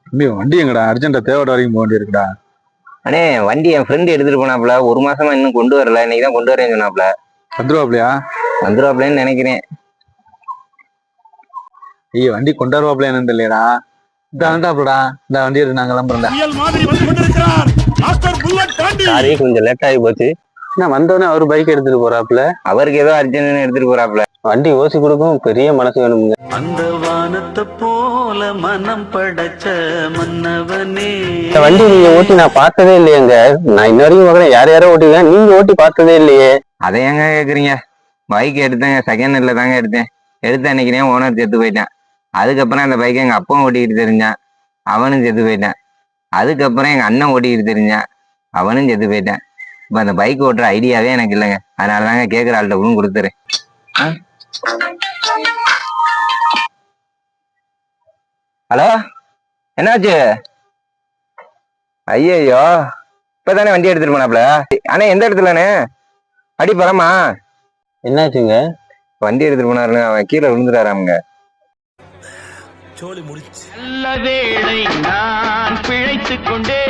தம்பி வண்டி எங்கடா அர்ஜென்டா தேவையோட வரைக்கும் போக வேண்டி இருக்குடா. அண்ணே வண்டி என் ஃப்ரெண்டு எடுத்துட்டு போனாப்ல, ஒரு மாசமா இன்னும் கொண்டு வரல, இன்னைக்கு தான் கொண்டு வரேன்னு சொன்னாப்ல. வந்துருவாப்லையா? வந்துருவாப்லன்னு நினைக்கிறேன். ஐயோ வண்டி கொண்டாருவாப்ல என்னன்னு தெரியலடா. இதான்டாப்லடா, இந்த வண்டி எடுத்து நாங்க கிளம்புறேன்டா. சாரி கொஞ்சம் லேட் ஆகி போச்சு. நான் வந்தோடனே அவர் பைக் எடுத்துட்டு போறாப்ல. அவருக்கு ஏதோ அர்ஜென்ட்னு எடுத்துட்டு போறாப்ல. வண்டி ஓசி கொடுக்கும் பெரிய மனசு வேணுங்க. அந்த வானத்தை போல மனம் படைச்ச மன்னவனே. இந்த வண்டி நீங்க ஓட்டி நான் பார்த்ததே இல்லையேங்க. நான் இன்ன வரைக்கும் பார்க்கறேன், யார் யாரோ ஓட்டிருக்கேன், நீங்க ஓட்டி பார்த்ததே இல்லையே. அதை ஏங்க கேக்குறீங்க? பைக் எடுத்தேங்க, செகண்ட் ஹேண்ட்ல தாங்க எடுத்தேன். எடுத்து அன்னைக்குனே ஓனர் செத்து போயிட்டேன். அதுக்கப்புறம் அந்த பைக்கை எங்க அப்பா ஓட்டிக்கிட்டு தெரிஞ்சான், அவனும் செத்து போயிட்டான். அதுக்கப்புறம் எங்க அண்ணன் ஓட்டிக்கிட்டு தெரிஞ்சான், அவனும் செத்து போயிட்டான். இப்ப அந்த பைக் ஓட்டுற ஐடியாவே எனக்கு இல்லைங்க. அதனாலதாங்க கேக்குற ஆள்கிட்ட கூட கொடுத்துறேன். ஹலோ, என்னாச்சு? ஐயோ, இப்பதானே வண்டி எடுத்துட்டு போனாப்ல. ஆனா எந்த இடத்துலண்ணே? அடி பரமா என்னாச்சுங்க? வண்டி எடுத்துட்டு போனாருன்னு அவன் கீழே விழுந்துட்டாராமுங்க. நல்ல வேளை நான் பிழைத்துக் கொண்டே